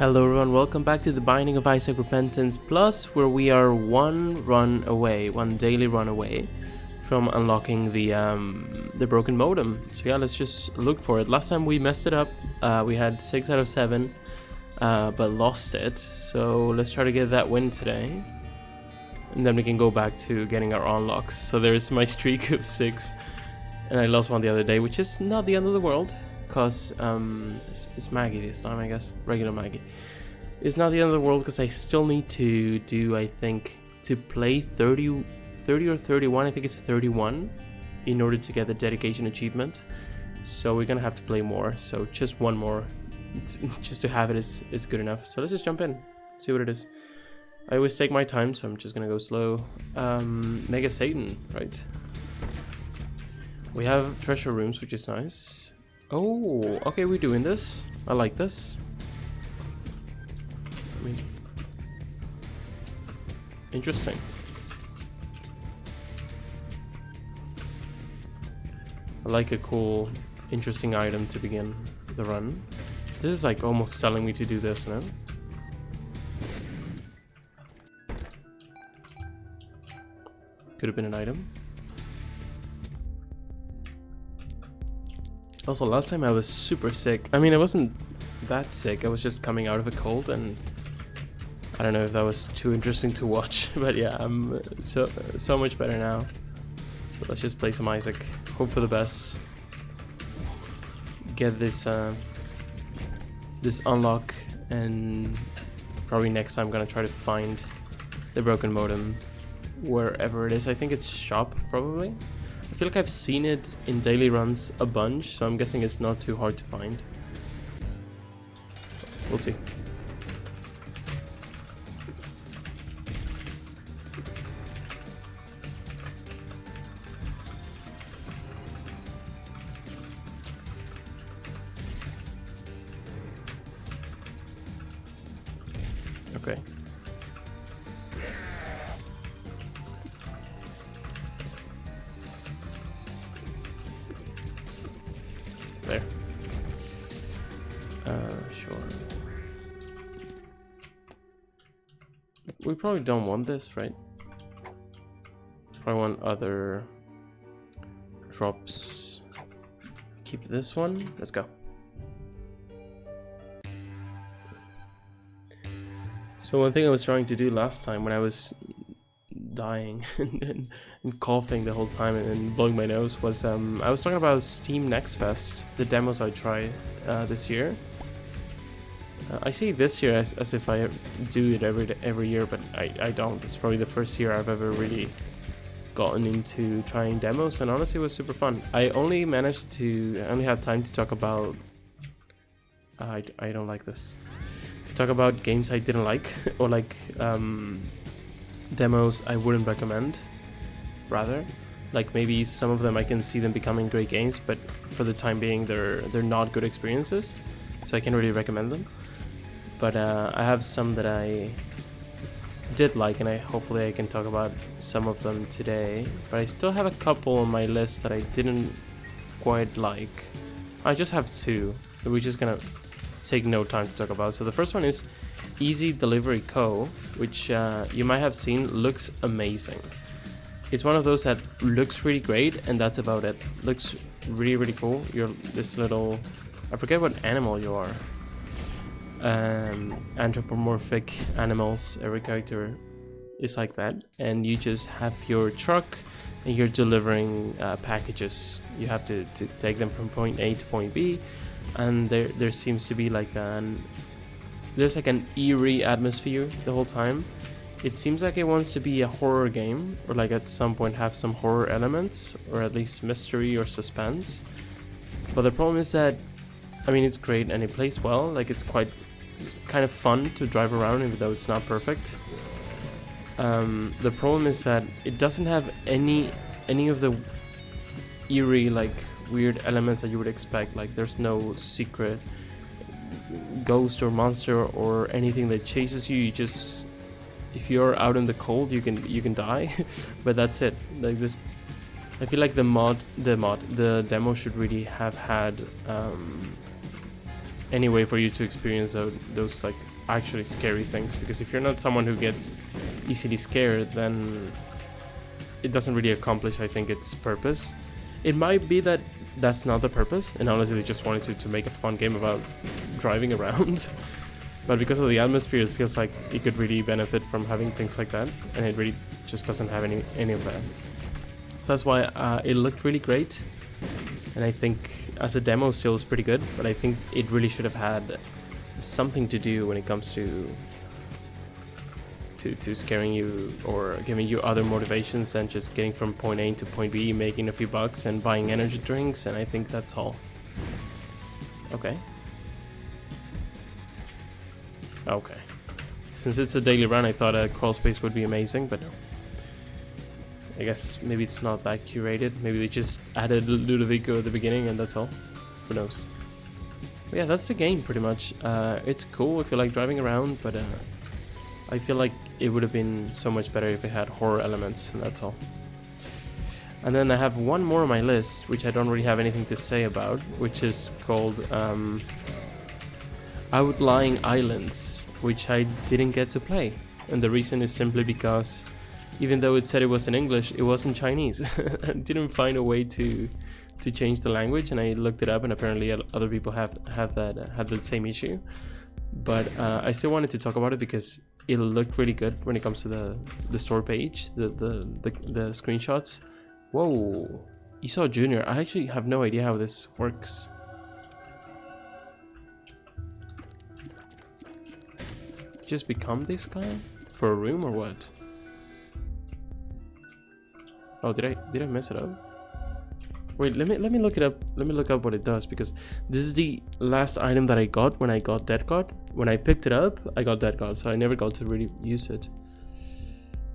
Hello everyone, welcome back to the Binding of Isaac Repentance Plus, where we are one daily run away from unlocking the broken modem. So yeah, let's just look for it. Last time we messed it up, we had 6 out of 7, but lost it. So let's try to get that win today. And then we can go back to getting our unlocks. So there's my streak of 6, and I lost one the other day, which is not the end of the world. Because it's Maggie this time, I guess. Regular Maggie. It's not the end of the world because I still need to do, I think, to play 30 or 31. I think it's 31 in order to get the dedication achievement. So we're going to have to play more. So just one more. Just to have it is good enough. So let's just jump in. See what it is. I always take my time, so I'm just going to go slow. Mega Satan, right. We have treasure rooms, which is nice. Oh, okay, we're doing this. I like this. I mean, interesting. I like a cool, interesting item to begin the run. This is like almost telling me to do this, no? Could have been an item. Also, last time I was super sick. I mean, I wasn't that sick. I was just coming out of a cold, and I don't know if that was too interesting to watch. But yeah, I'm so much better now. So let's just play some Isaac. Hope for the best. Get this this unlock, and probably next time I'm gonna try to find the broken modem wherever it is. I think it's shop, probably. I feel like I've seen it in daily runs a bunch, so I'm guessing it's not too hard to find. We'll see. Okay. There. Sure. We probably don't want this, right? Probably want other drops. Keep this one. Let's go. So one thing I was trying to do last time when I was dying and coughing the whole time and blowing my nose was I was talking about Steam Next Fest, the demos I try this year. I say this year as if I do it every year, but I don't. It's probably the first year I've ever really gotten into trying demos, and honestly it was super fun. I only had time to talk about I don't like this. To talk about games I didn't like or like demos I wouldn't recommend, rather. Like maybe some of them I can see them becoming great games, but for the time being they're not good experiences, so I can't really recommend them. But I have some that I did like, and hopefully I can talk about some of them today. But I still have a couple on my list that I didn't quite like. I just have 2 that we're just gonna take no time to talk about. So the first one is Easy Delivery Co., which you might have seen looks amazing. It's one of those that looks really great, and that's about it. Looks really cool. You're this little, I forget what animal you are. Anthropomorphic animals. Every character is like that, and you just have your truck and you're delivering packages. You have to take them from point A to point B, and there seems to be like there's like an eerie atmosphere the whole time. It seems like it wants to be a horror game, or like at some point have some horror elements, or at least mystery or suspense. But the problem is that, I mean, it's great and it plays well. Like it's kind of fun to drive around, even though it's not perfect. The problem is that it doesn't have any of the eerie, like weird elements that you would expect. Like there's no secret ghost or monster or anything that chases you. You just, if you're out in the cold, you can die. But that's it. Like this, I feel like the demo should really have had any way for you to experience those like actually scary things. Because if you're not someone who gets easily scared, then it doesn't really accomplish, I think, its purpose. It might be that that's not the purpose, and honestly they just wanted to make a fun game about driving around. But because of the atmosphere, it feels like it could really benefit from having things like that, and it really just doesn't have any of that. So that's why it looked really great, and I think as a demo still is pretty good, but I think it really should have had something to do when it comes to scaring you or giving you other motivations than just getting from point A to point B, making a few bucks and buying energy drinks, and I think that's all. Okay. Okay. Since it's a daily run, I thought a crawl space would be amazing, but no. I guess maybe it's not that curated. Maybe they just added Ludovico at the beginning and that's all. Who knows? But yeah, that's the game pretty much. It's cool if you like driving around, but I feel like it would have been so much better if it had horror elements, and that's all. And then I have one more on my list, which I don't really have anything to say about, which is called Outlying Islands, which I didn't get to play. And the reason is simply because even though it said it was in English, it was in Chinese. I didn't find a way to change the language, and I looked it up, and apparently other people have the same issue. But I still wanted to talk about it because it looked really good when it comes to the store page, the screenshots. Whoa, Esau Jr. I actually have no idea how this works. Just become this guy for a room or what? Oh, did I mess it up? Wait, let me look it up. Let me look up what it does, because this is the last item that I got when I got Dead God. When I picked it up, I got Dead God, so I never got to really use it.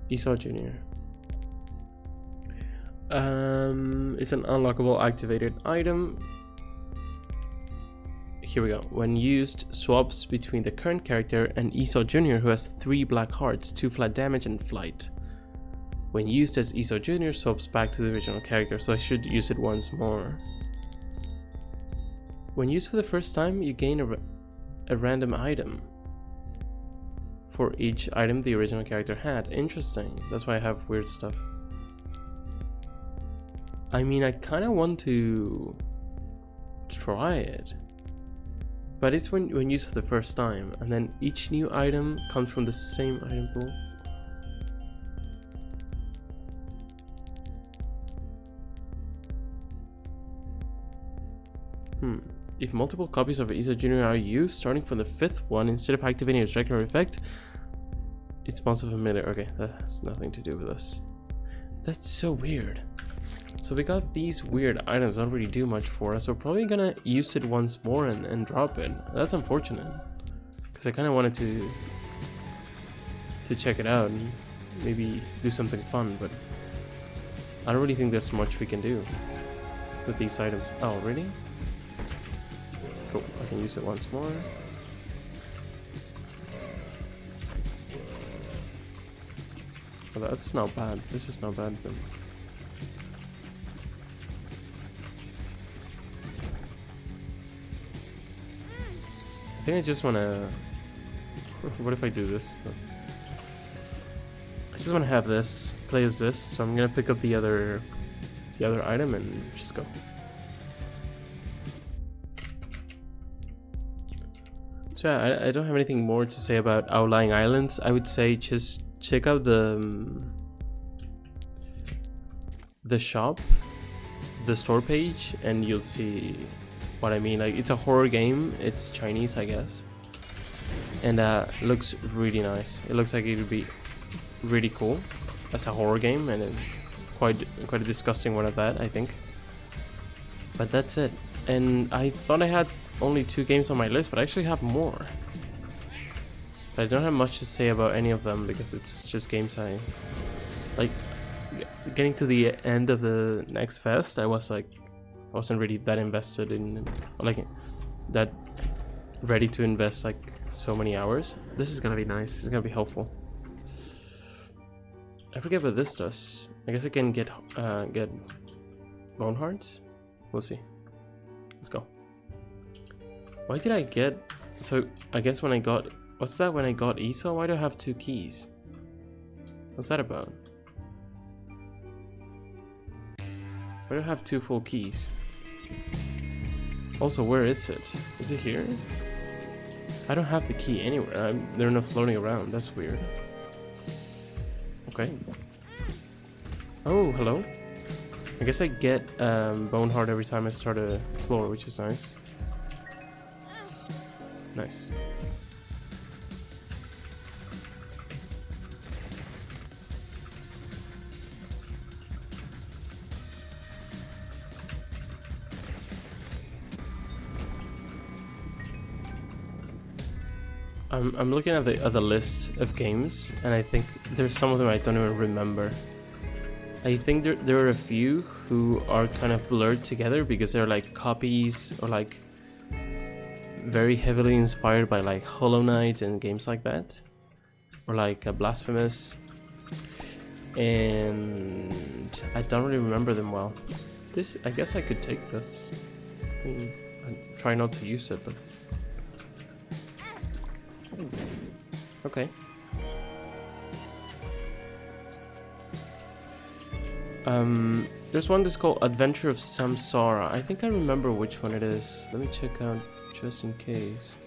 Esau Jr. It's an unlockable activated item. Here we go. When used, swaps between the current character and Esau Jr., who has 3 black hearts, 2 flat damage, and flight. When used as Esau Jr., swaps back to the original character, so I should use it once more. When used for the first time, you gain a random item for each item the original character had. Interesting. That's why I have weird stuff. I mean, I kind of want to try it. But it's when used for the first time, and then each new item comes from the same item pool. If multiple copies of Esau Jr. are used, starting from the 5th one, instead of activating its regular effect, it's most familiar. Okay, that has nothing to do with us. That's so weird. So we got these weird items that don't really do much for us. So we're probably gonna use it once more and drop it. That's unfortunate, because I kind of wanted to check it out and maybe do something fun, but I don't really think there's much we can do with these items. Oh, really? Cool, I can use it once more. Well, that's not bad. This is not bad then. I think I just wanna... What if I do this? I just wanna have this, play as this, so I'm gonna pick up the other item and just go. So yeah, I don't have anything more to say about Outlying Islands. I would say just check out the shop, the store page, and you'll see what I mean. Like, it's a horror game. It's Chinese, I guess, and looks really nice. It looks like it would be really cool as a horror game, and quite a disgusting one at that, I think. But that's it. And I thought I had only 2 games on my list, but I actually have more. But I don't have much to say about any of them because it's just games I like. Getting to the end of the next fest, I wasn't really that invested in, like, that ready to invest like so many hours. This is gonna be nice. It's gonna be helpful. I forget what this does. I guess I can get bone hearts. We'll see. Let's go. Why did I get... So, I guess when I got... What's that when I got ESO? Why do I have 2 keys? What's that about? Why do I have 2 full keys? Also, where is it? Is it here? I don't have the key anywhere. They're not floating around. That's weird. Okay. Oh, hello. I guess I get bone heart every time I start a floor, which is nice. Nice. I'm looking at the list of games, and I think there's some of them I don't even remember. I think there are a few who are kind of blurred together because they're like copies or like very heavily inspired by like Hollow Knight and games like that, or like Blasphemous, and I don't really remember them well. This, I guess I could take this. I try not to use it, but okay. There's one that's called Adventure of Samsara. I think I remember which one it is. Let me check out just in case.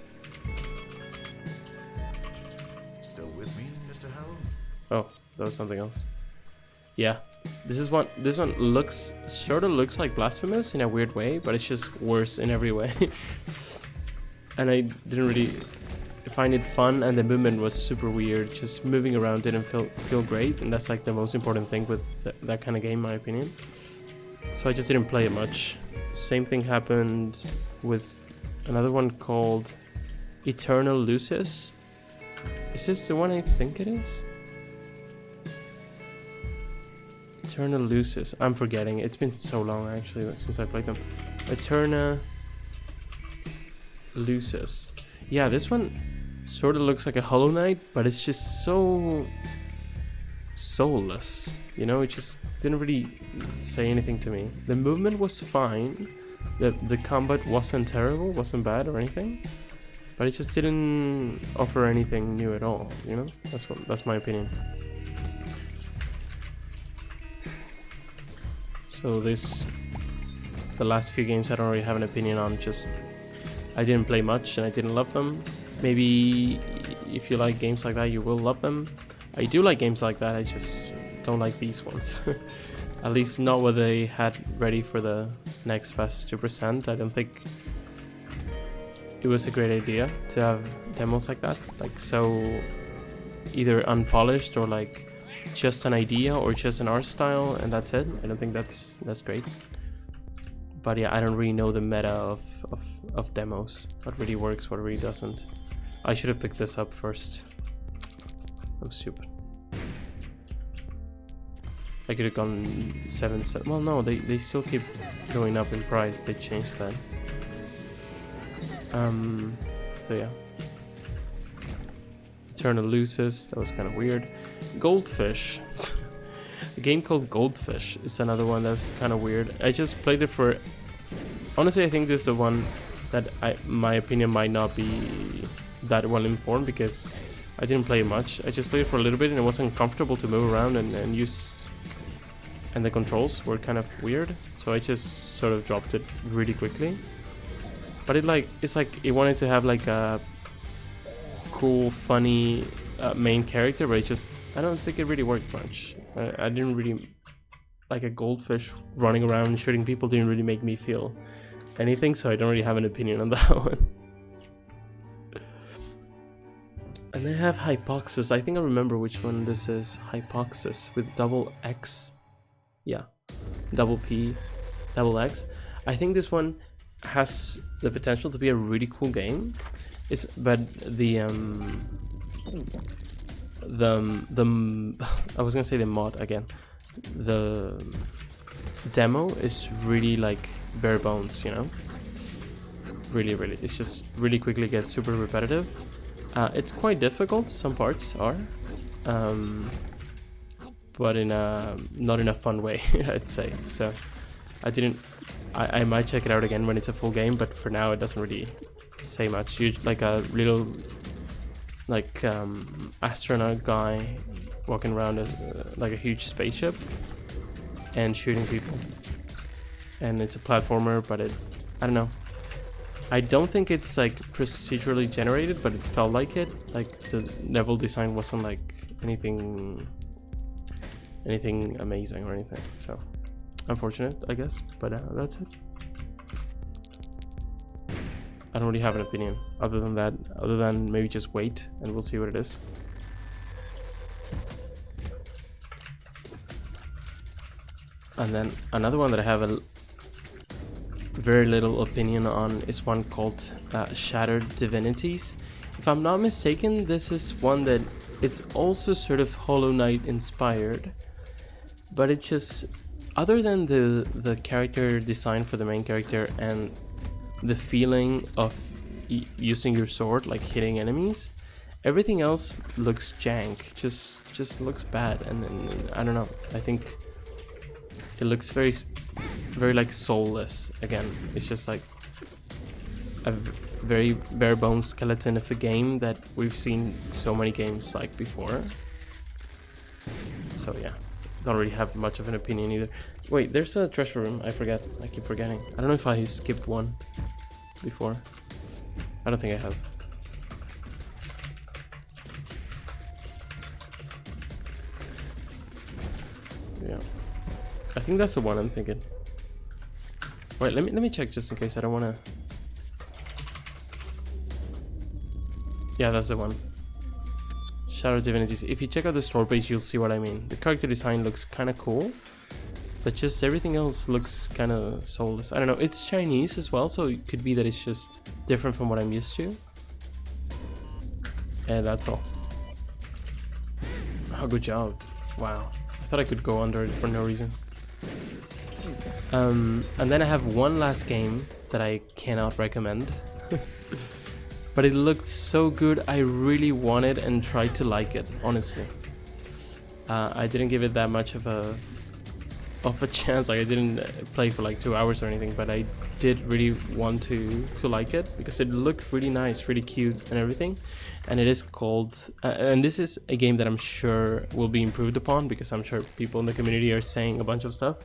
Still with me, Mr. Howell? Oh, that was something else. Yeah, this one looks sort of looks like Blasphemous in a weird way, but it's just worse in every way. And I didn't really find it fun, and the movement was super weird. Just moving around didn't feel great, and that's like the most important thing with that kind of game, in my opinion. So I just didn't play it much. Same thing happened with another one called Eternal Lucis. Is this the one I think it is? Eternal Lucis. I'm forgetting. It's been so long actually since I played them. Eterna Lucis. Yeah, this one sort of looks like a Hollow Knight, but it's just so soulless. You know, it just didn't really say anything to me. The movement was fine. The combat wasn't terrible, wasn't bad or anything. But it just didn't offer anything new at all, you know? That's my opinion. So the last few games I don't really have an opinion on, just I didn't play much and I didn't love them. Maybe if you like games like that, you will love them. I do like games like that, I just don't like these ones. At least not what they had ready for the next Fest to present. I don't think it was a great idea to have demos like that. Like so either unpolished or like just an idea or just an art style and that's it. I don't think that's great. But yeah, I don't really know the meta of demos. What really works, what really doesn't. I should have picked this up first. I'm stupid. I could have gone 7. Well, no, they still keep going up in price. They changed that. So yeah. Eternal Lucis, that was kind of weird. Goldfish. A game called Goldfish is another one that's kind of weird. I just played it for... Honestly, I think this is the one that my opinion might not be that well informed because I didn't play it much. I just played it for a little bit and it wasn't comfortable to move around and use... And the controls were kind of weird, so I just sort of dropped it really quickly. But it's like it wanted to have like a cool, funny main character, but I don't think it really worked much. I didn't really like a goldfish running around and shooting people. Didn't really make me feel anything, so I don't really have an opinion on that one. And then I have Hypoxis. I think I remember which one this is. Hypoxis with double X. Yeah, double P, double X. I think this one has the potential to be a really cool game. But the I was gonna say the mod again. The demo is really like bare bones, you know. Really, it's just really quickly gets super repetitive. It's quite difficult. Some parts are. But in a not in a fun way, I'd say. So I might check it out again when it's a full game, but for now it doesn't really say much. You're like a little like astronaut guy walking around like a huge spaceship and shooting people. And it's a platformer, but I don't know. I don't think it's like procedurally generated, but it felt like it. Like the level design wasn't like anything amazing or anything. So unfortunate, I guess. But that's it. I don't really have an opinion other than that. Other than maybe just wait and we'll see what it is. And then another one that I have a very little opinion on is one called Shattered Divinities. If I'm not mistaken, this is one that it's also sort of Hollow Knight inspired, but it just, other than the character design for the main character and the feeling of using your sword, like hitting enemies, everything else looks jank. Just looks bad, and I don't know. I think it looks very like soulless. Again, it's just like a very bare bones skeleton of a game that we've seen so many games like before. So yeah, don't really have much of an opinion either. Wait, there's a treasure room. I forget. I keep forgetting. I don't know if I skipped one before. I don't think I have. Yeah, I think that's the one I'm thinking. Wait, let me check just in case. I don't want to. Yeah, that's the one. Shattered Divinities. If you check out the store page, you'll see what I mean. The character design looks kind of cool, but just everything else looks kind of soulless. I don't know. It's Chinese as well, so it could be that it's just different from what I'm used to. And that's all. Oh, good job. Wow. I thought I could go under it for no reason. And then I have one last game that I cannot recommend. But it looked so good, I really wanted and tried to like it, honestly. I didn't give it that much of a chance. Like, I didn't play for like 2 hours or anything, but I did really want to like it because it looked really nice, really cute and everything. And it is called and this is a game that I'm sure will be improved upon, because I'm sure people in the community are saying a bunch of stuff.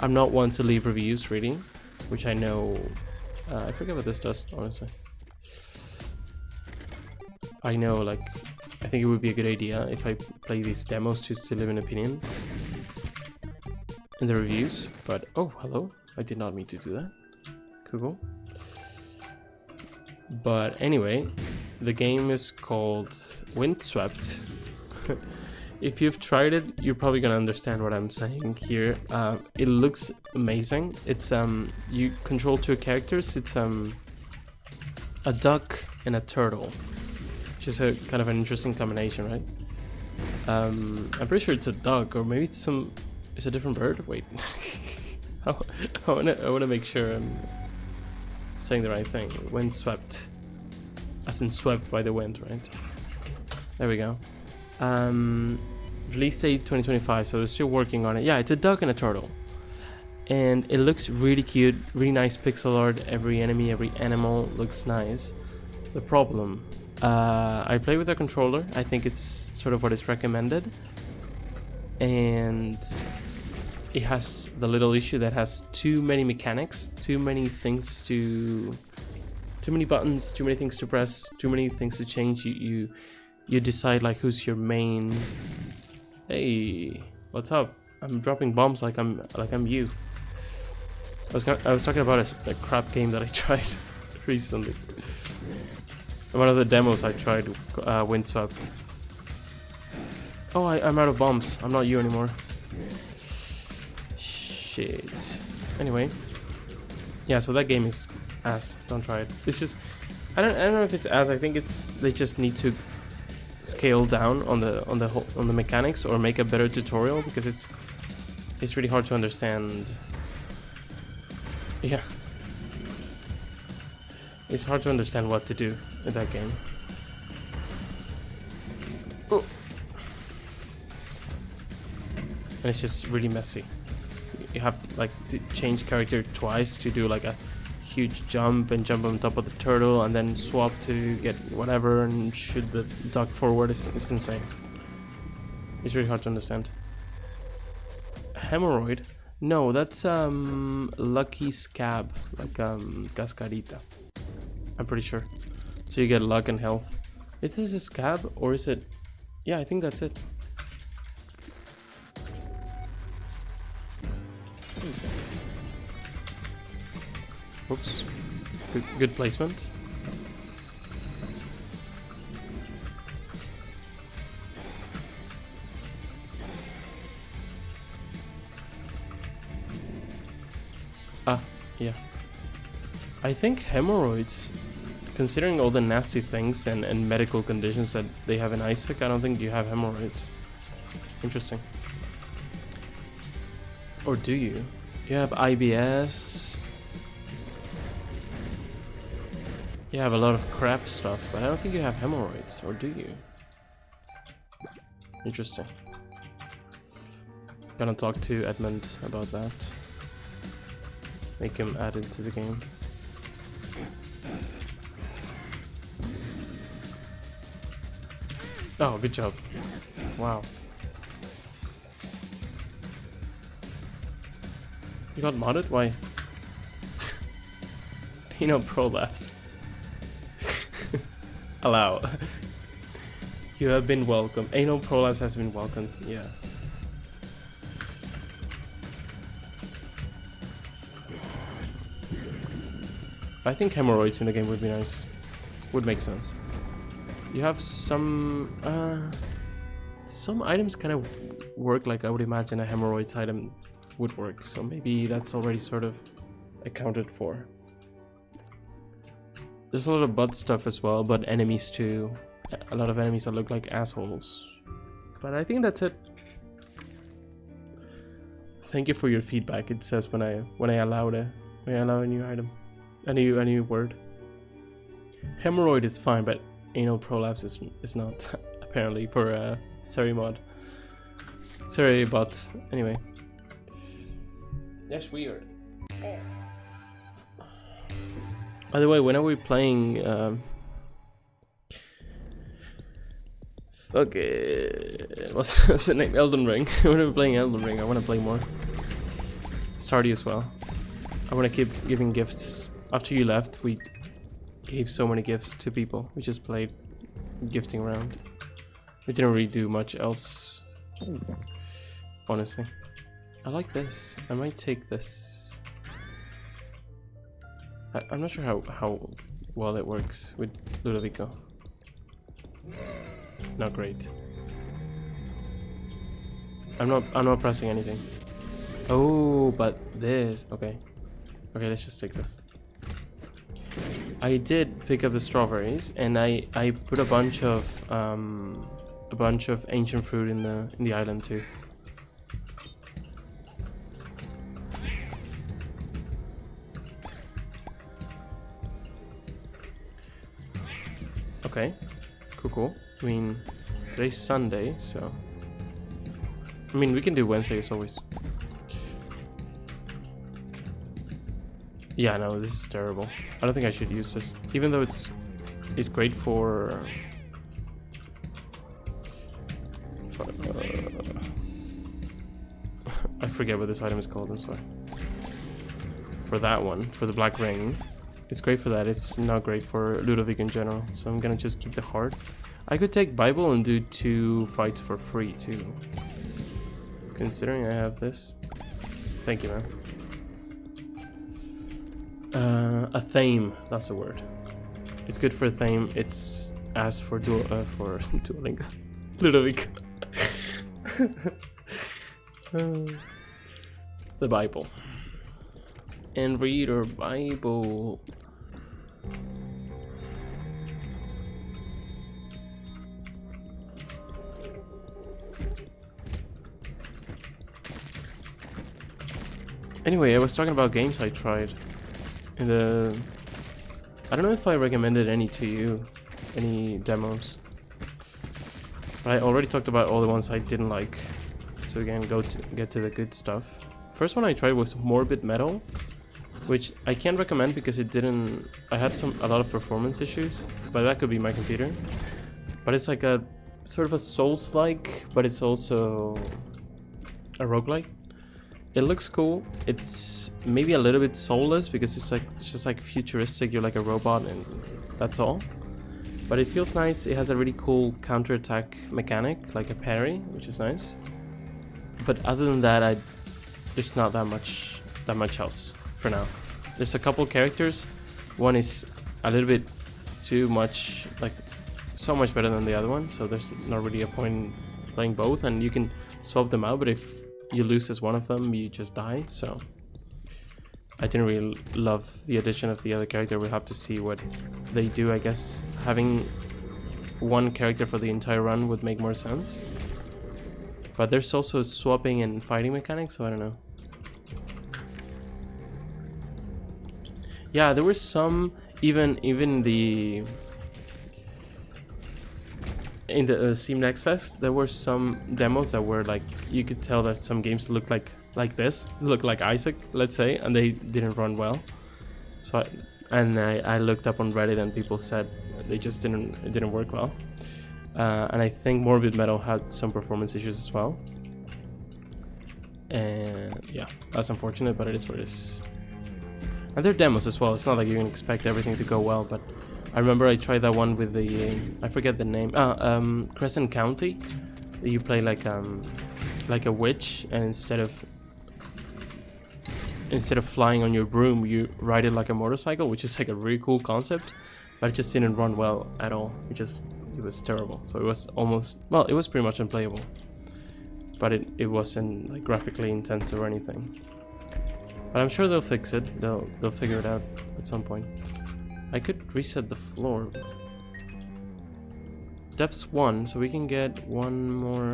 I'm not one to leave reviews really, which I know I forget what this does, honestly. I know, like, I think it would be a good idea if I play these demos to leave an opinion in the reviews, but oh, hello, I did not mean to do that. Cool. But anyway, the game is called Windswept. If you've tried it, you're probably gonna understand what I'm saying here. It looks amazing. It's you control two characters. It's a duck and a turtle, which is a kind of an interesting combination, right? I'm pretty sure it's a duck, or maybe it's a different bird. Wait, I wanna make sure I'm saying the right thing. Windswept, as in swept by the wind, right? There we go. Release date 2025, so they're still working on it. Yeah, it's a duck and a turtle, and it looks really cute, really nice pixel art. Every enemy, every animal looks nice. The problem, I play with a controller. I think it's sort of what is recommended, and it has the little issue that has too many mechanics, too many things too many buttons, too many things to press, too many things to change. You decide like who's your main. Hey, what's up? I'm dropping bombs like I'm you. I was talking about a crap game that I tried recently. One of the demos I tried, Windswept. Oh, I'm out of bombs. I'm not you anymore. Shit. Anyway, yeah. So that game is ass. Don't try it. It's just I don't know if it's ass. I think they just need to scale down on the mechanics, or make a better tutorial, because it's really hard to understand. Yeah, it's hard to understand what to do in that game. Oh. And it's just really messy. You have like to change character twice to do like a huge jump and jump on top of the turtle and then swap to get whatever and shoot the duck forward is insane. It's really hard to understand. Hemorrhoid? No, that's lucky scab, like cascarita. I'm pretty sure. So you get luck and health. Is this a scab or is it? Yeah, I think that's it. Oops. Good placement. Ah, yeah. I think hemorrhoids, considering all the nasty things and medical conditions that they have in Isaac, I don't think you have hemorrhoids. Interesting. Or do you? You have IBS. You have a lot of crap stuff, but I don't think you have hemorrhoids, or do you? Interesting. Gonna talk to Edmund about that. Make him add it to the game. Oh, good job. Wow. You got modded? Why? You know, prolapse. Allow. You have been welcome. Anal prolapse has been welcomed. Yeah. I think hemorrhoids in the game would be nice. Would make sense. You have some items kind of work like I would imagine a hemorrhoids item would work. So maybe that's already sort of accounted for. There's a lot of butt stuff as well, but enemies too. A lot of enemies that look like assholes. But I think that's it. Thank you for your feedback. It says when I allow a new item, a new word. Hemorrhoid is fine, but anal prolapse is not apparently for Seri mod. Seri bot. Anyway. That's weird. By the way, when are we playing? What's the name? Elden Ring. When are we playing Elden Ring? I want to play more. Stardew as well. I want to keep giving gifts. After you left, we gave so many gifts to people. We just played gifting around. We didn't really do much else, honestly. I like this. I might take this. I'm not sure how well it works with Ludovico. Not great. I'm not pressing anything. Oh, but this. Okay, let's just take this. I did pick up the strawberries, and I put a bunch of ancient fruit in the island too. Okay, cool. I mean, today's Sunday, so I mean we can do Wednesday as always. Yeah, no, this is terrible. I don't think I should use this, even though it's great for I forget what this item is called. I'm sorry. For that one, for the black ring, it's great for that. It's not great for Ludovic in general, so I'm gonna just keep the heart. I could take Bible and do 2 fights for free too, considering I have this. Thank you, man. A theme, that's the word. It's good for a theme. It's as for Duolingo. Ludovic. The Bible. And read our Bible. Anyway, I was talking about games I tried. I don't know if I recommended any to you, any demos. But I already talked about all the ones I didn't like. So again, get to the good stuff. First one I tried was Morbid Metal. which I can't recommend because it didn't. I had a lot of performance issues, but that could be my computer. But it's like a sort of a Souls-like, but it's also a roguelike. It looks cool. It's maybe a little bit soulless because it's just like futuristic. You're like a robot and that's all. But it feels nice. It has a really cool counterattack mechanic, like a parry, which is nice. But other than that, there's not that much else for now. There's a couple characters. One is a little bit too much, like so much better than the other one. So there's not really a point in playing both, and you can swap them out. But if you lose as one of them, you just die. So I didn't really love the addition of the other character. We'll have to see what they do. I guess having one character for the entire run would make more sense. But there's also swapping and fighting mechanics, so I don't know. Yeah, there were some, even in the Steam Next Fest, there were some demos that were like, you could tell that some games look like this, look like Isaac, let's say, and they didn't run well. So I looked up on Reddit and people said they just it didn't work well. And I think Morbid Metal had some performance issues as well. And yeah, that's unfortunate, but it is what it is. And they're demos as well. It's not like you can expect everything to go well, but I remember I tried that one with the I forget the name. Crescent County. You play like a witch, and instead of flying on your broom, you ride it like a motorcycle, which is like a really cool concept, but it just didn't run well at all. It was terrible. So it was almost, well, it was pretty much unplayable, but it wasn't like graphically intense or anything. But I'm sure they'll fix it. They'll figure it out at some point. I could reset the floor. Depths 1, so we can get one more.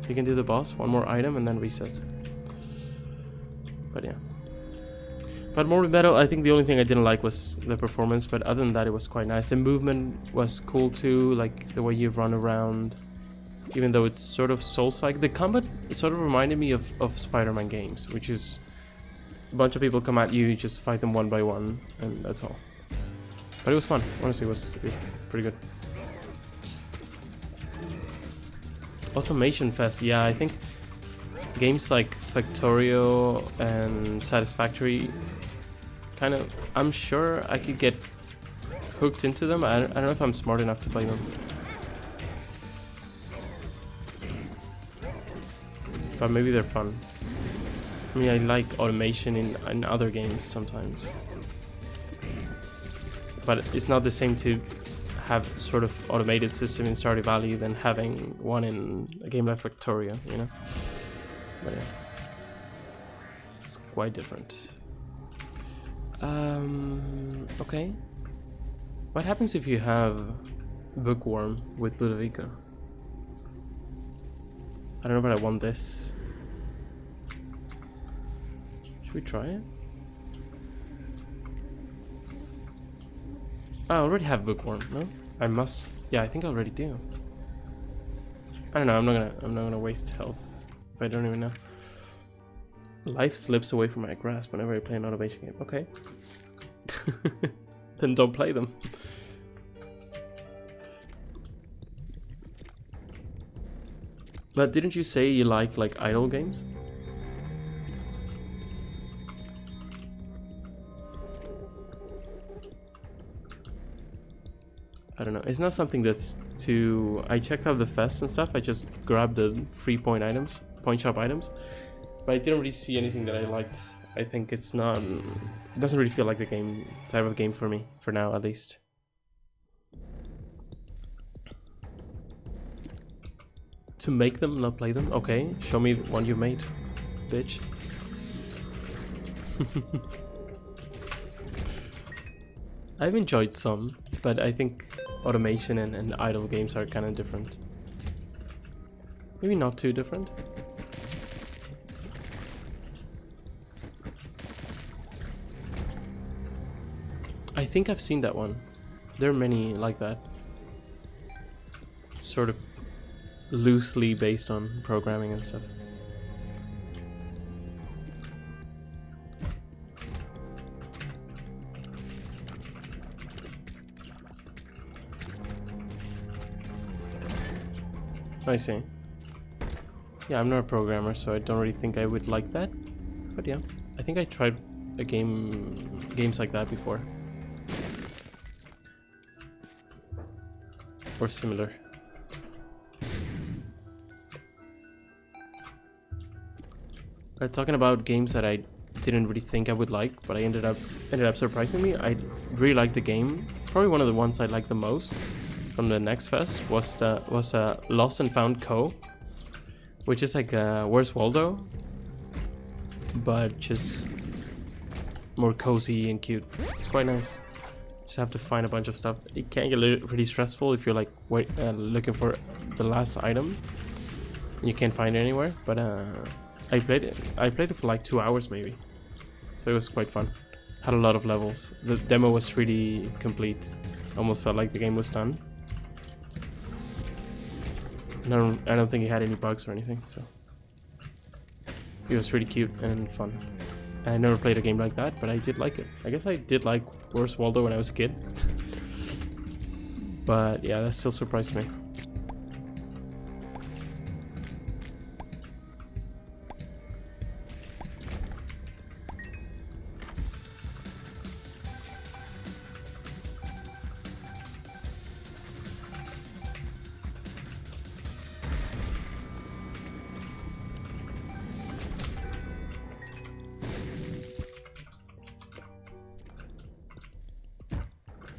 We can do the boss, one more item, and then reset. But yeah. But Morbid Metal, I think the only thing I didn't like was the performance, but other than that, it was quite nice. The movement was cool too, like the way you run around, even though it's sort of Souls-like. The combat sort of reminded me of Spider-Man games, which is a bunch of people come at you, you just fight them one by one, and that's all. But it was fun. Honestly, it was pretty good. Automation Fest, yeah, I think games like Factorio and Satisfactory, kind of, I'm sure I could get hooked into them. I don't know if I'm smart enough to play them. But maybe they're fun. I mean, I like automation in other games sometimes. But it's not the same to have sort of automated system in Stardew Valley than having one in a game like Factorio, you know? But yeah. It's quite different. Okay. What happens if you have Bookworm with Ludovico? I don't know, but I want this. Should we try it? I already have Bookworm, no? I must. Yeah, I think I already do. I don't know. I'm not gonna waste health if I don't even know. Life slips away from my grasp whenever I play an automation game. Okay. Then don't play them. But didn't you say you like idle games? I don't know. It's not something that's too. I checked out the fest and stuff. I just grabbed the free point shop items, but I didn't really see anything that I liked. I think it's not. It doesn't really feel like the type of game for me for now, at least. To make them, not play them. Okay, show me the one you made, bitch. I've enjoyed some, but I think automation and idle games are kind of different. Maybe not too different. I think I've seen that one. There are many like that. Sort of loosely based on programming and stuff. I see. Yeah, I'm not a programmer, so I don't really think I would like that. But yeah, I think I tried games like that before. Or similar. Talking about games that I didn't really think I would like, but I ended up surprising me. I really liked the game. Probably one of the ones I liked the most from the Next Fest was Lost and Found Co., which is like Where's Waldo, but just more cozy and cute. It's quite nice. Just have to find a bunch of stuff. It can get really stressful if you're like looking for the last item and you can't find it anywhere. But I played it for like 2 hours maybe, so it was quite fun. Had a lot of levels. The demo was really complete. Almost felt like the game was done. I don't think it had any bugs or anything, so it was really cute and fun. I never played a game like that, but I did like it. I guess I did like Where's Waldo when I was a kid. But yeah, that still surprised me.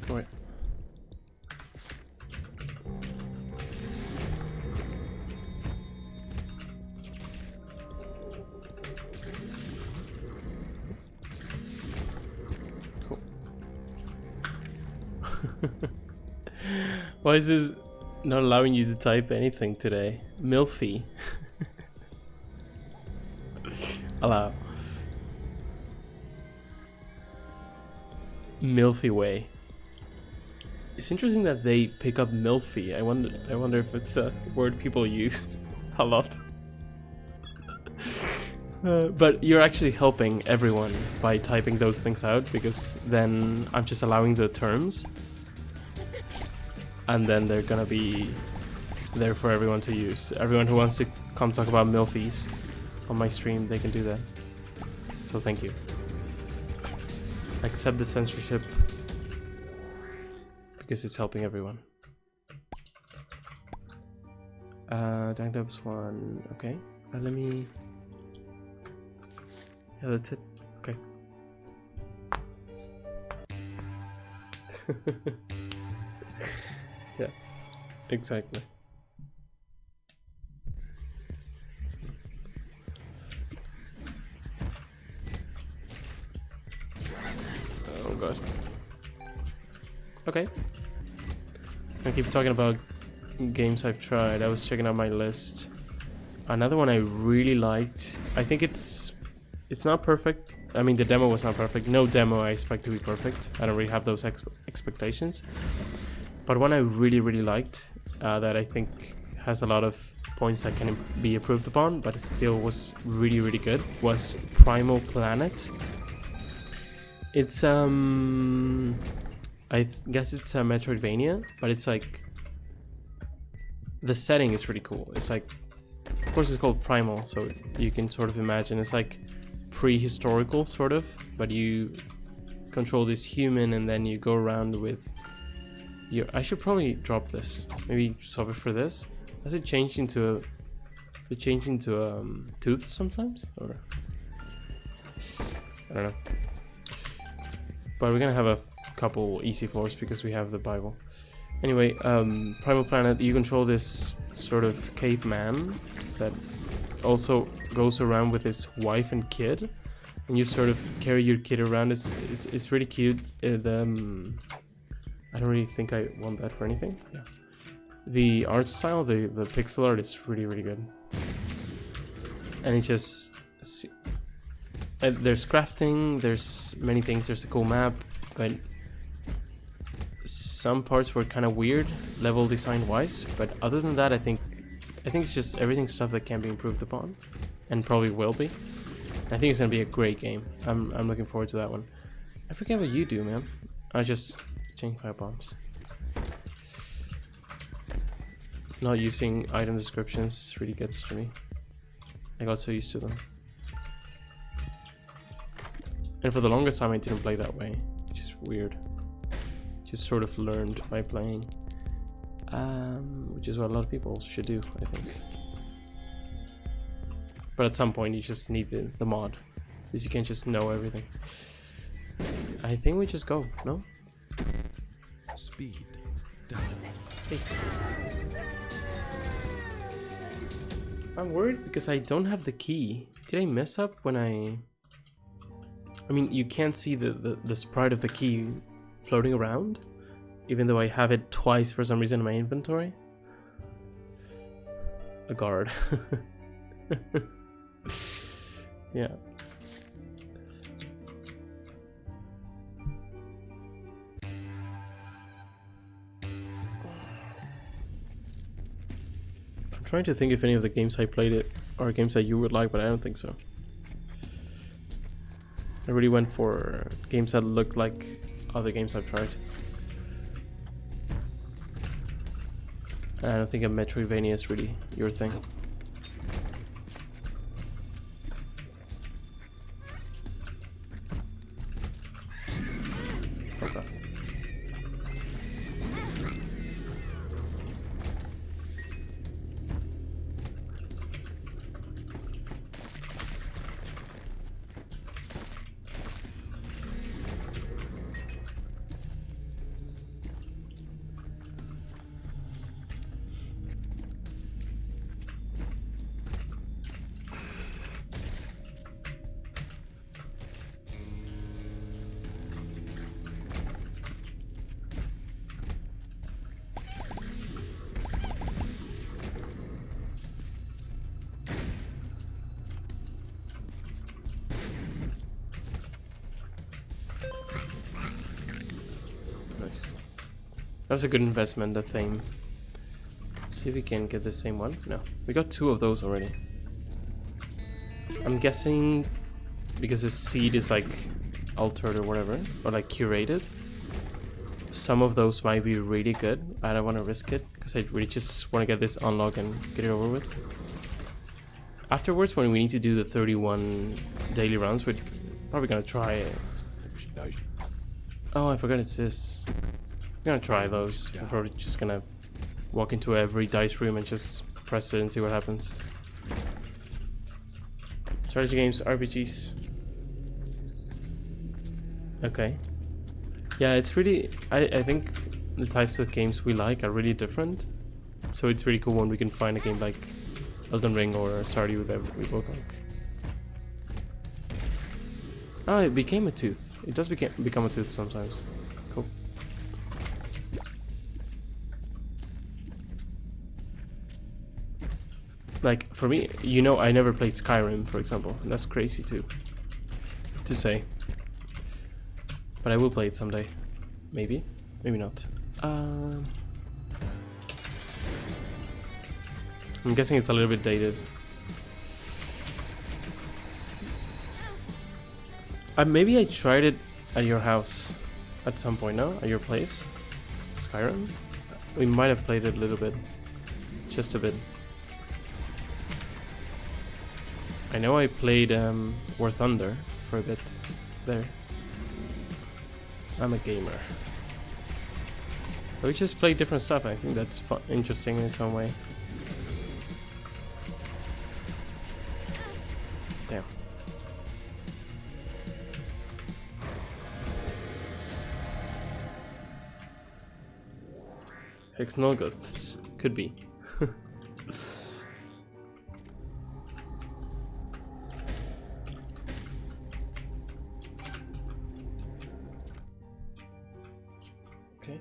Wait. Cool. Why is this not allowing you to type anything today? Milfy. Allow. Milky Way. It's interesting that they pick up Milfy. I wonder if it's a word people use a lot. But you're actually helping everyone by typing those things out, because then I'm just allowing the terms, and then they're gonna be there for everyone to use. Everyone who wants to come talk about Milfies on my stream, they can do that. So thank you. Accept the censorship because it's helping everyone. Danked Ups one. Okay. Let me. Yeah, that's it. Okay. Yeah, exactly. Oh god. Okay. I keep talking about games I've tried. I was checking out my list. Another one I really liked. I think it's not perfect. I mean, the demo was not perfect. No demo I expect to be perfect. I don't really have those expectations. But one I really liked, that I think has a lot of points that can be improved upon, but it still was really good, was Primal Planet. It's I guess it's a Metroidvania, but it's like the setting is really cool. It's like, of course it's called Primal, so you can sort of imagine it's like prehistorical sort of, but you control this human and then you go around with your... I should probably drop this, maybe swap it for this. Does it change into a tooth sometimes, or I don't know. But we're gonna have a couple easy floors because we have the Bible. Anyway, Primal Planet, you control this sort of caveman that also goes around with his wife and kid, and you sort of carry your kid around. It's really cute. I don't really think I want that for anything. Yeah. The art style, the pixel art is really good. And it just... there's crafting, there's many things, there's a cool map, but some parts were kind of weird, level design wise, but other than that I think it's just everything stuff that can be improved upon, and probably will be. I think it's gonna be a great game. I'm looking forward to that one. I forget what you do, man. I just change fire bombs. not using item descriptions really gets to me. I got so used to them. And for the longest time I didn't play that way, which is weird. Just sort of learned by playing. Which is what a lot of people should do, I think. But at some point you just need the mod, because you can't just know everything. I think we just go, no? Speed. Hey. I'm worried because I don't have the key. Did I mess up when I mean, you can't see the sprite of the key floating around, even though I have it twice for some reason in my inventory. A guard. Yeah. I'm trying to think if any of the games I played it are games that you would like, but I don't think so. I really went for games that look like other games I've tried. I don't think a Metroidvania is really your thing. Okay. That's a good investment, that thing. See if we can get the same one. No, we got 2 of those already. I'm guessing because the seed is like altered or whatever, or like curated, some of those might be really good. I don't want to risk it because I really just want to get this unlocked and get it over with. Afterwards, when we need to do the 31 daily runs, we're probably gonna try it. Oh, I forgot it's this. I'm gonna try those. We're probably just gonna walk into every dice room and just press it and see what happens. Strategy games, RPGs. Okay. Yeah, it's really... I think the types of games we like are really different. So it's really cool when we can find a game like Elden Ring or Stardew that we both like. Oh, it became a tooth. It does become a tooth sometimes. Cool. Like, for me, you know, I never played Skyrim, for example. And that's crazy too, to say. But I will play it someday. Maybe. Maybe not. I'm guessing it's a little bit dated. Maybe I tried it at your house at some point, no? At your place? Skyrim? We might have played it a little bit. Just a bit. I know I played War Thunder for a bit there. I'm a gamer. But we just play different stuff. I think that's fun, interesting in its own way. Damn. Hexnogoths. Could be. Okay.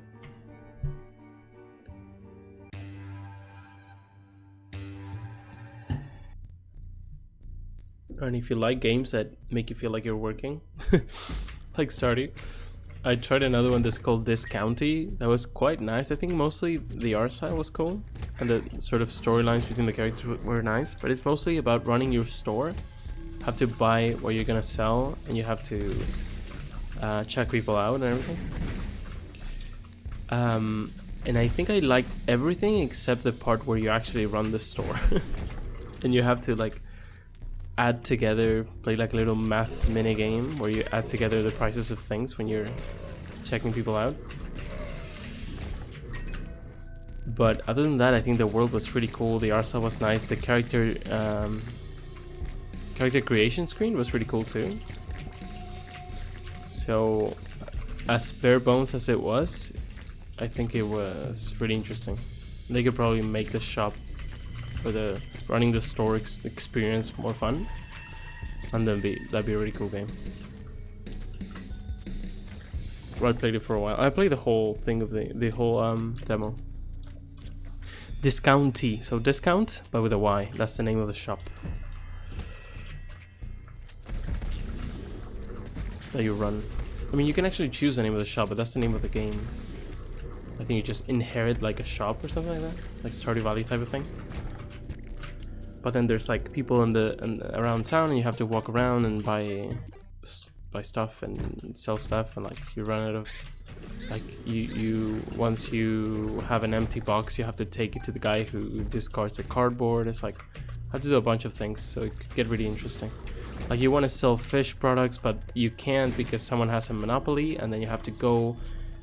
And if you like games that make you feel like you're working, like Stardew, I tried another one that's called This County. That was quite nice. I think mostly the art style was cool, and the sort of storylines between the characters were nice. But it's mostly about running your store. You have to buy what you're gonna sell, and you have to check people out and everything. And I think I liked everything except the part where you actually run the store. And you have to like add together, play like a little math mini game where you add together the prices of things when you're checking people out. But other than that, I think the world was pretty cool. The art style was nice. The character creation screen was pretty cool too. So, as bare bones as it was, I think it was really interesting. They could probably make the shop for the running the store experience more fun, and then that'd be a really cool game. I played it for a while. I played the whole thing of the whole demo. Discounty, so discount but with a Y. That's the name of the shop that you run. I mean, you can actually choose the name of the shop, but that's the name of the game. I think you just inherit like a shop or something like that, like Stardew Valley type of thing. But then there's like people around town, and you have to walk around and buy stuff and sell stuff, and like you run out of, like you once you have an empty box, you have to take it to the guy who discards the cardboard. It's like you have to do a bunch of things, so it could get really interesting. Like you want to sell fish products, but you can't because someone has a monopoly, and then you have to go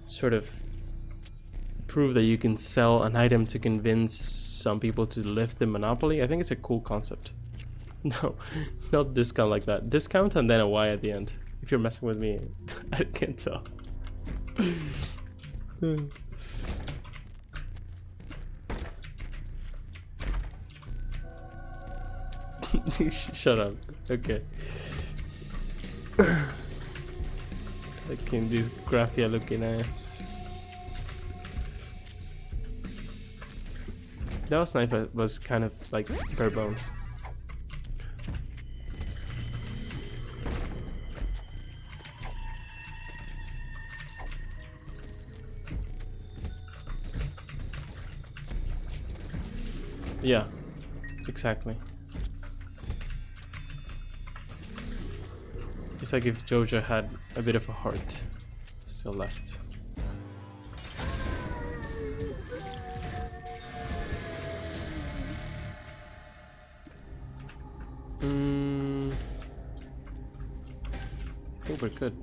sort of prove that you can sell an item to convince some people to lift the monopoly. I think it's a cool concept. No, not discount like that. Discount and then a Y at the end. If you're messing with me, I can't tell. Shut up. Okay. Like in this graphia looking ass. That was nice, but was kind of like bare bones. Yeah, exactly. It's like if Jojo had a bit of a heart still left. I think we're good.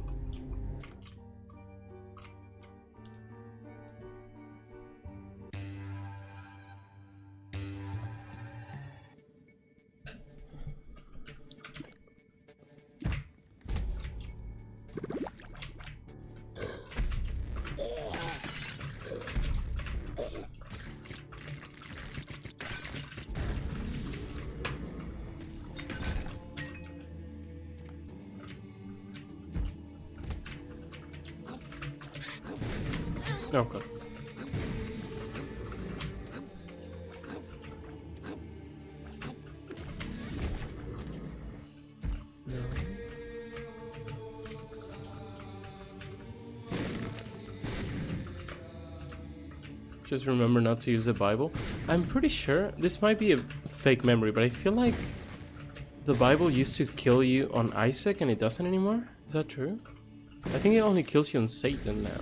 Okay. Just remember not to use the Bible. I'm pretty sure this might be a fake memory, but I feel like the Bible used to kill you on Isaac and it doesn't anymore. Is that true? I think it only kills you on Satan now.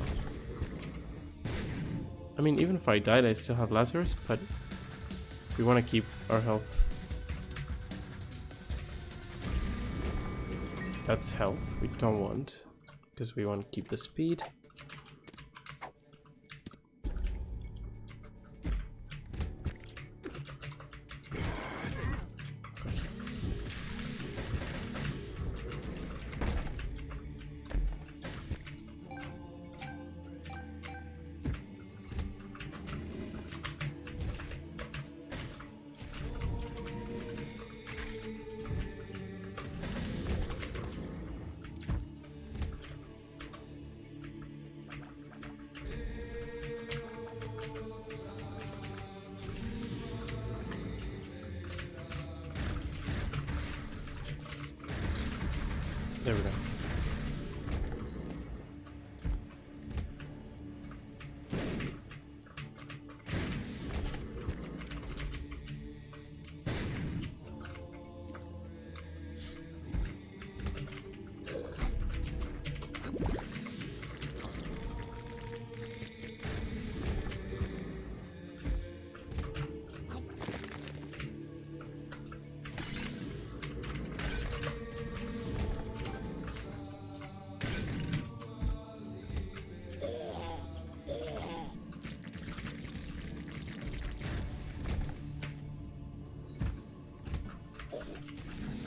I mean, even if I died, I still have Lazarus, but we want to keep our health. That's health we don't want, because we want to keep the speed. There we go.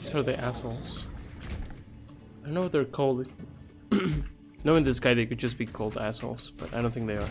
These are the assholes. I don't know what they're called. Knowing this guy, they could just be called assholes, but I don't think they are.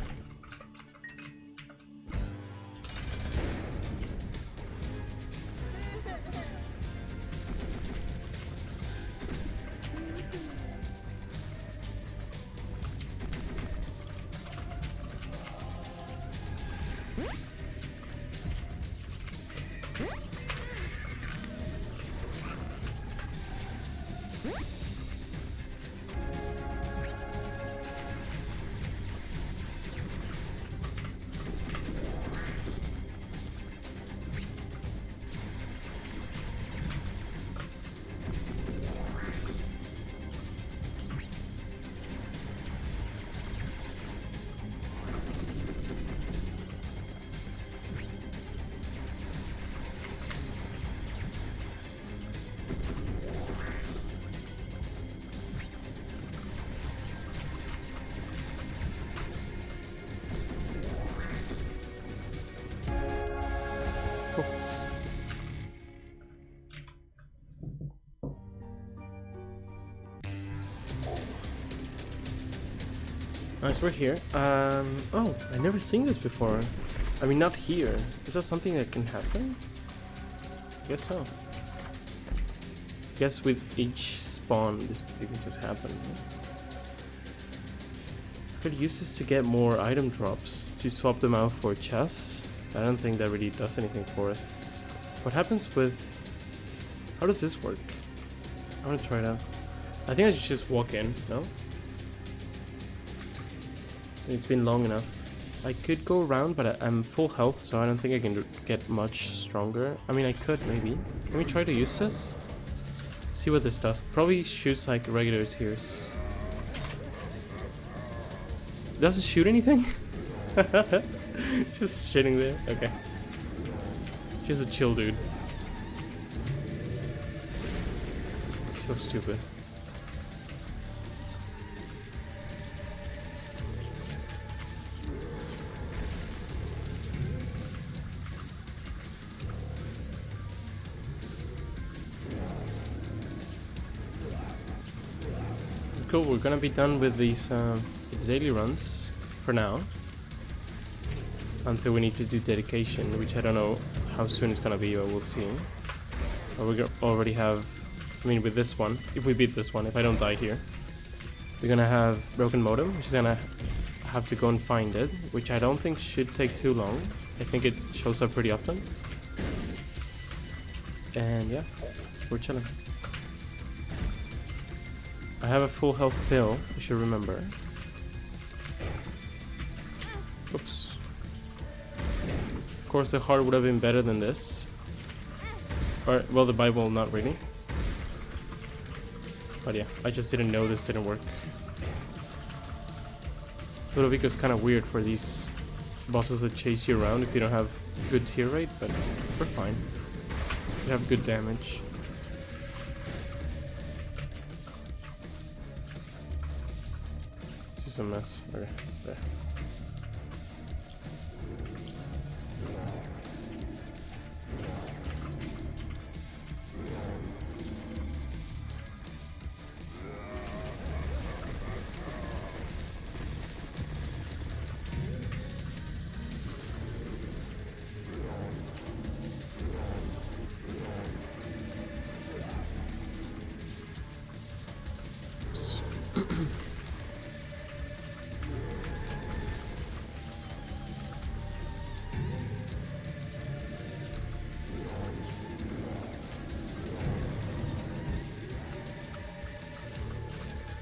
Nice, we're here. Oh, I never seen this before. I mean, not here. Is that something that can happen? Guess so. Guess with each spawn, this can just happen. Could use this to get more item drops. To swap them out for chests. I don't think that really does anything for us. What happens with... How does this work? I want to try it out. I think I should just walk in, no? It's been long enough. I could go around, but I'm full health, so I don't think I can get much stronger. I mean, I could, maybe. Let me try to use this. See what this does. Probably shoots like regular tears. Doesn't shoot anything? Just shitting there. Okay. Just a chill dude. So stupid. Cool, we're gonna be done with these the daily runs for now. Until we need to do dedication, which I don't know how soon it's gonna be, but we'll see. But we already have, I mean with this one, if we beat this one, if I don't die here, we're gonna have Broken Modem, which is gonna have to go and find it, which I don't think should take too long. I think it shows up pretty often. And yeah, we're chilling. I have a full health pill, I should remember. Oops. Of course the heart would have been better than this. Or, well, the Bible, not really. But yeah, I just didn't know this didn't work. Ludovico's kind of weird for these bosses that chase you around if you don't have good tear rate, but we're fine. We have good damage. This is a mess. Okay, there.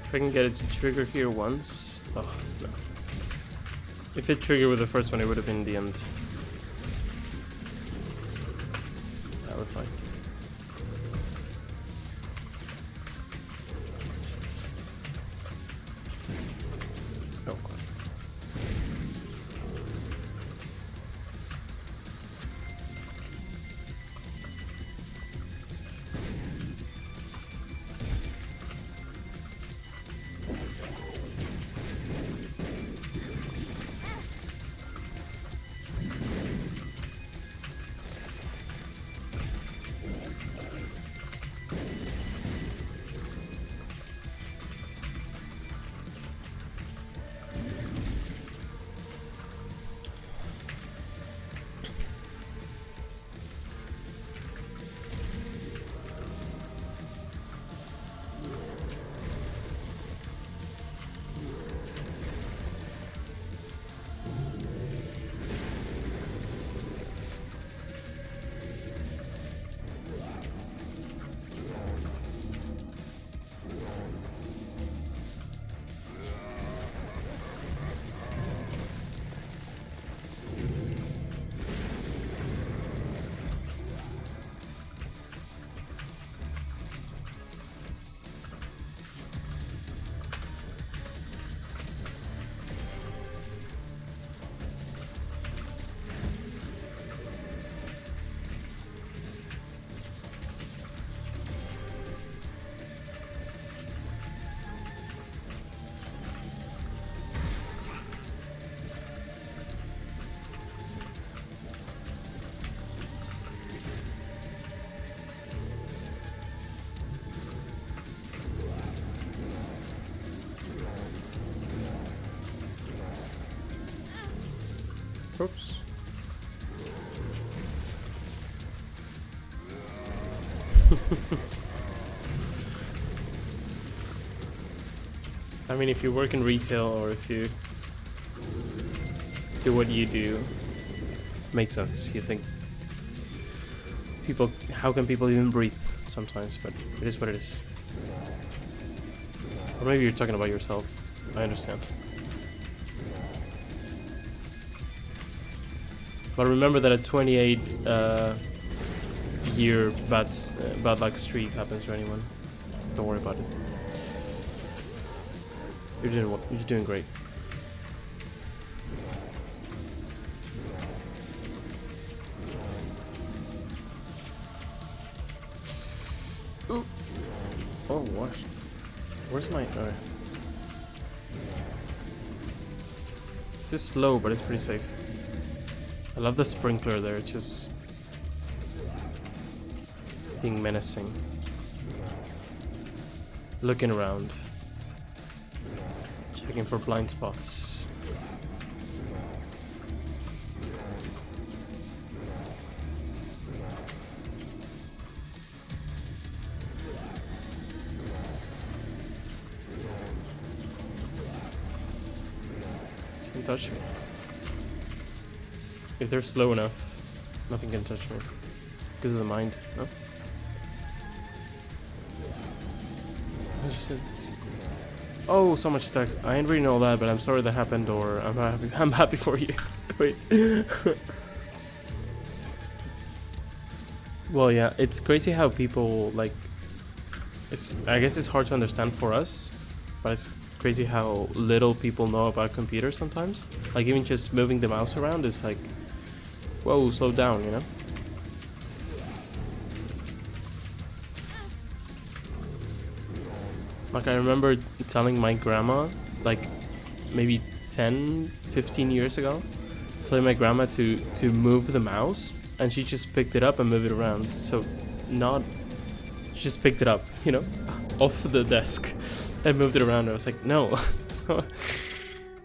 If I can get it to trigger here once. Oh, no. If it triggered with the first one, it would have been the end. Yeah, we're fine. Oh. corpse. I mean, if you work in retail or if you do what you do, makes sense. You think people, how can people even breathe sometimes? But it is what it is. Or maybe you're talking about yourself. I understand. But remember that a 28 year bad luck streak happens to anyone. Don't worry about it. You're doing great. Ooh. Oh, what? Where's my... It's just slow, but it's pretty safe. I love the sprinkler there, just... being menacing. Looking around. Checking for blind spots. Can't touch me. If they're slow enough, nothing can touch me. Because of the mind, no? Oh, so much stacks. I ain't reading all that, but I'm sorry that happened, or I'm happy. I'm happy for you. Wait. Well, yeah, it's crazy how people like. I guess it's hard to understand for us, but it's crazy how little people know about computers sometimes. Like even just moving the mouse around is like, whoa, slow down, you know. Like I remember telling my grandma, like maybe 10, 15 years ago, telling my grandma to move the mouse, and she just picked it up and moved it around. So she just picked it up, you know, off the desk and moved it around. I was like, no,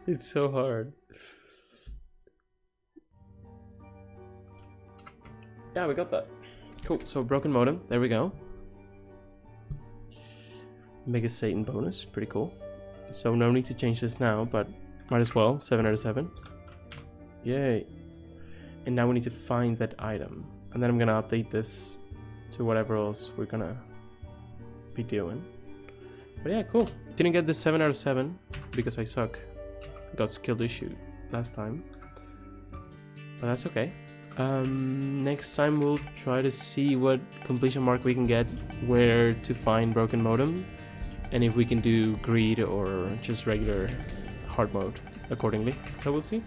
it's so hard. Yeah, we got that. Cool, so broken modem, there we go. Mega Satan bonus, pretty cool. So no need to change this now, but might as well. 7 out of 7. Yay. And now we need to find that item. And then I'm gonna update this to whatever else we're gonna be doing. But yeah, cool. Didn't get this 7 out of 7 because I suck. Got skill issue last time. But that's okay. Next time we'll try to see what completion mark we can get, where to find broken modem, and if we can do greed or just regular hard mode accordingly. So we'll see.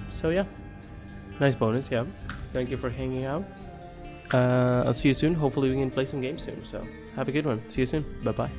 So yeah, nice bonus. Yeah, thank you for hanging out. I'll see you soon. Hopefully we can play some games soon. So have a good one. See you soon. Bye bye.